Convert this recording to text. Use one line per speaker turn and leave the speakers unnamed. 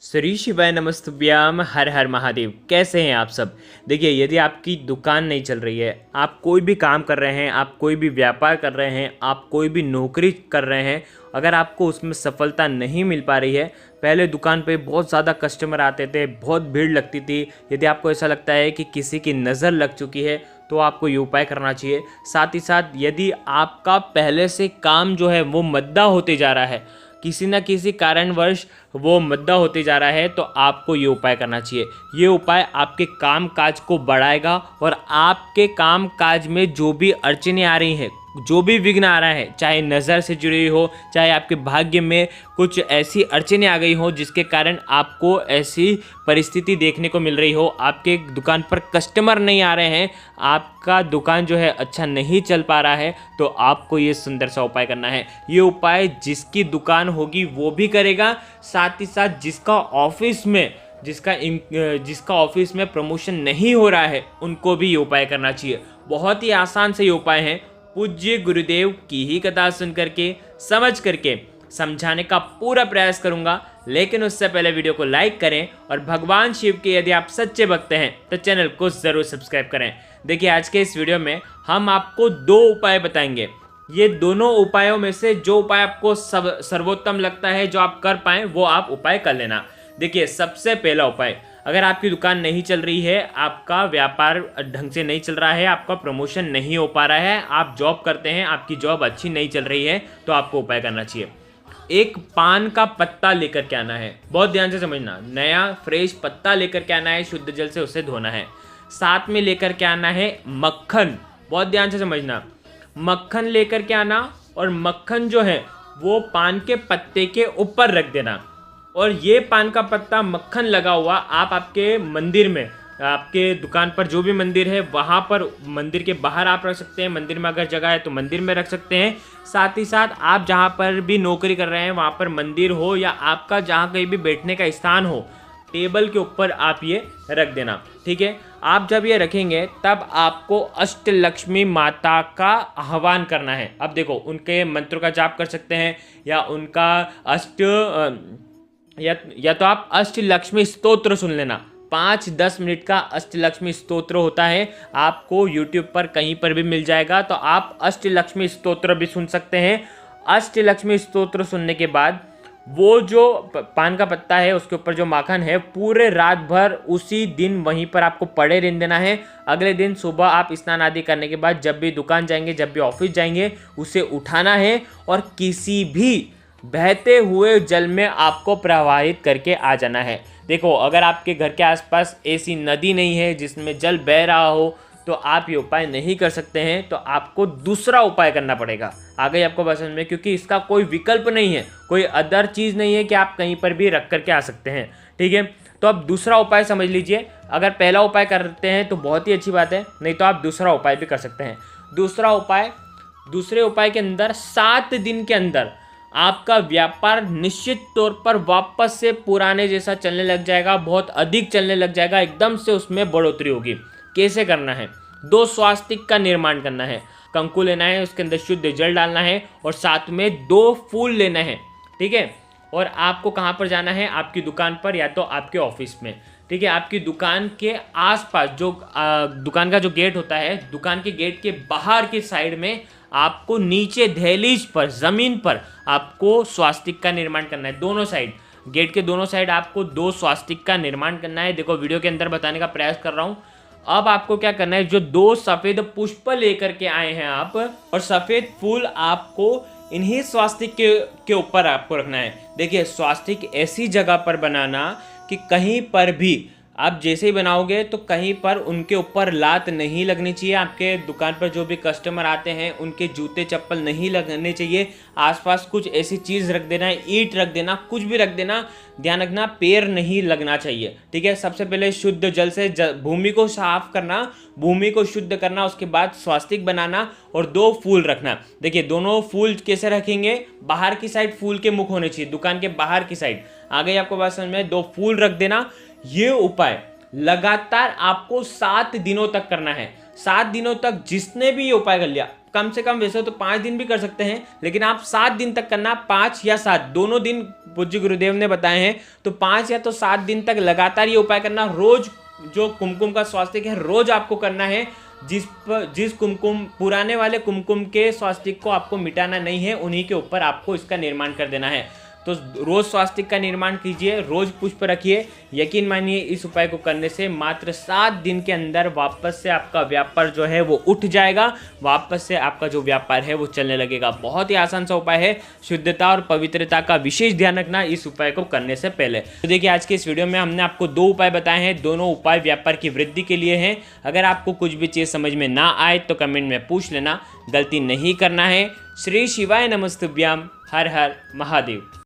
श्री शिवाय नमस्तुभ्याम हर हर महादेव। कैसे हैं आप सब। देखिए, यदि आपकी दुकान नहीं चल रही है, आप कोई भी काम कर रहे हैं, आप कोई भी व्यापार कर रहे हैं, आप कोई भी नौकरी कर रहे हैं, अगर आपको उसमें सफलता नहीं मिल पा रही है, पहले दुकान पे बहुत ज़्यादा कस्टमर आते थे, बहुत भीड़ लगती थी। यदि आपको ऐसा लगता है कि किसी की नज़र लग चुकी है तो आपको ये उपाय करना चाहिए। साथ ही साथ यदि आपका पहले से काम जो है वो मद्दा होते जा रहा है, किसी न किसी कारणवश वो मद्दा होते जा रहा है, तो आपको ये उपाय करना चाहिए। ये उपाय आपके काम काज को बढ़ाएगा और आपके काम काज में जो भी अड़चनें आ रही हैं, जो भी विघ्न आ रहा है, चाहे नज़र से जुड़ी हो, चाहे आपके भाग्य में कुछ ऐसी अड़चनें आ गई हो जिसके कारण आपको ऐसी परिस्थिति देखने को मिल रही हो, आपके दुकान पर कस्टमर नहीं आ रहे हैं, आपका दुकान जो है अच्छा नहीं चल पा रहा है, तो आपको ये सुंदर सा उपाय करना है। ये उपाय जिसकी दुकान होगी वो भी करेगा, साथ ही साथ जिसका ऑफिस में प्रमोशन नहीं हो रहा है उनको भी ये उपाय करना चाहिए। बहुत ही आसान से ये उपाय हैं। पूज्य गुरुदेव की ही कथा सुन करके, समझ करके समझाने का पूरा प्रयास करूंगा, लेकिन उससे पहले वीडियो को लाइक करें और भगवान शिव के यदि आप सच्चे भक्त हैं तो चैनल को ज़रूर सब्सक्राइब करें। देखिए, आज के इस वीडियो में हम आपको दो उपाय बताएंगे। ये दोनों उपायों में से जो उपाय आपको सर्वोत्तम लगता है, जो आप कर पाएँ, वो आप उपाय कर लेना। देखिए, सबसे पहला उपाय, अगर आपकी दुकान नहीं चल रही है, आपका व्यापार ढंग से नहीं चल रहा है, आपका प्रमोशन नहीं हो पा रहा है, आप जॉब करते हैं, आपकी जॉब अच्छी नहीं चल रही है, तो आपको उपाय करना चाहिए। एक पान का पत्ता लेकर के आना है। बहुत ध्यान से समझना, नया फ्रेश पत्ता लेकर के आना है, शुद्ध जल से उसे धोना है। साथ में लेकर के आना है मक्खन। बहुत ध्यान से समझना, मक्खन लेकर के आना, और मक्खन जो है वो पान के पत्ते के ऊपर रख देना। और ये पान का पत्ता मक्खन लगा हुआ आप आपके मंदिर में, आपके दुकान पर जो भी मंदिर है वहाँ पर, मंदिर के बाहर आप रख सकते हैं, मंदिर में अगर जगह है तो मंदिर में रख सकते हैं। साथ ही साथ आप जहाँ पर भी नौकरी कर रहे हैं वहाँ पर मंदिर हो, या आपका जहाँ कहीं भी बैठने का स्थान हो, टेबल के ऊपर आप ये रख देना। ठीक है, आप जब ये रखेंगे तब आपको अष्टलक्ष्मी माता का आह्वान करना है। अब देखो, उनके मंत्रों का जाप कर सकते हैं, या उनका या तो आप अष्टलक्ष्मी स्तोत्र सुन लेना। 5-10 मिनट का अष्टलक्ष्मी स्तोत्र होता है, आपको YouTube पर कहीं पर भी मिल जाएगा, तो आप अष्टलक्ष्मी स्तोत्र भी सुन सकते हैं। अष्टलक्ष्मी स्तोत्र सुनने के बाद वो जो पान का पत्ता है, उसके ऊपर जो माखन है, पूरे रात भर उसी दिन वहीं पर आपको पड़े रहने देना है। अगले दिन सुबह आप स्नान आदि करने के बाद जब भी दुकान जाएंगे, जब भी ऑफिस जाएंगे, उसे उठाना है और किसी भी बहते हुए जल में आपको प्रवाहित करके आ जाना है। देखो, अगर आपके घर के आसपास ऐसी नदी नहीं है जिसमें जल बह रहा हो, तो आप ये उपाय नहीं कर सकते हैं, तो आपको दूसरा उपाय करना पड़ेगा। आ गई आपको बात समझ में, क्योंकि इसका कोई विकल्प नहीं है, कोई अदर चीज़ नहीं है कि आप कहीं पर भी रख करके आ सकते हैं। ठीक है, तो अब दूसरा उपाय समझ लीजिए। अगर पहला उपाय करते हैं तो बहुत ही अच्छी बात है, नहीं तो आप दूसरा उपाय भी कर सकते हैं। दूसरे उपाय के अंदर 7 दिन के अंदर आपका व्यापार निश्चित तौर पर वापस से पुराने जैसा चलने लग जाएगा, बहुत अधिक चलने लग जाएगा, एकदम से उसमें बढ़ोतरी होगी। कैसे करना है? 2 स्वास्तिक का निर्माण करना है। कंकु लेना है, उसके अंदर शुद्ध जल डालना है, और साथ में 2 फूल लेना है। ठीक है, और आपको कहाँ पर जाना है? आपकी दुकान पर या तो आपके ऑफिस में। ठीक है, आपकी दुकान के आसपास जो दुकान का जो गेट होता है, दुकान के गेट के बाहर की साइड में आपको नीचे दहलीज पर, ज़मीन पर आपको स्वास्तिक का निर्माण करना है। दोनों साइड, गेट के दोनों साइड आपको 2 स्वास्तिक का निर्माण करना है। देखो, वीडियो के अंदर बताने का प्रयास कर रहा हूँ। अब आपको क्या करना है, जो 2 सफ़ेद पुष्प लेकर के आए हैं आप, और सफ़ेद फूल आपको इन्हीं स्वास्तिक के ऊपर आपको रखना है। देखिए, स्वास्तिक ऐसी जगह पर बनाना कि कहीं पर भी आप जैसे ही बनाओगे तो कहीं पर उनके ऊपर लात नहीं लगनी चाहिए। आपके दुकान पर जो भी कस्टमर आते हैं उनके जूते चप्पल नहीं लगने चाहिए। आसपास कुछ ऐसी चीज़ रख देना, ईंट रख देना, कुछ भी रख देना, ध्यान रखना पैर नहीं लगना चाहिए। ठीक है, सबसे पहले शुद्ध जल से भूमि को साफ करना, भूमि को शुद्ध करना, उसके बाद स्वास्तिक बनाना और 2 फूल रखना। देखिए, दोनों फूल कैसे रखेंगे? बाहर की साइड फूल के मुख होने चाहिए, दुकान के बाहर की साइड। आ गई आपको बात समझ में? 2 फूल रख देना। ये उपाय लगातार आपको 7 दिनों तक करना है। 7 दिनों तक जिसने भी ये उपाय कर लिया, कम से कम वैसे तो 5 दिन भी कर सकते हैं, लेकिन आप 7 दिन तक करना, 5 या 7 दोनों दिन पूज्य गुरुदेव ने बताए हैं। तो 5 या तो 7 दिन तक लगातार ये उपाय करना। रोज जो कुमकुम का स्वास्तिक है रोज आपको करना है। जिस कुमकुम पुराने वाले कुमकुम के स्वास्तिक को आपको मिटाना नहीं है, उन्हीं के ऊपर आपको इसका निर्माण कर देना है। तो रोज स्वास्तिक का निर्माण कीजिए, रोज पुष्प रखिए। यकीन मानिए इस उपाय को करने से मात्र 7 दिन के अंदर वापस से आपका व्यापार जो है वो उठ जाएगा, वापस से आपका जो व्यापार है वो चलने लगेगा। बहुत ही आसान सा उपाय है। शुद्धता और पवित्रता का विशेष ध्यान रखना इस उपाय को करने से पहले। तो देखिए आज के इस वीडियो में हमने आपको 2 उपाय बताए हैं, दोनों उपाय व्यापार की वृद्धि के लिए हैं। अगर आपको कुछ भी चीज़ समझ में ना आए तो कमेंट में पूछ लेना, गलती नहीं करना है। श्री शिवाय नमस्तुभ्याम। हर हर महादेव।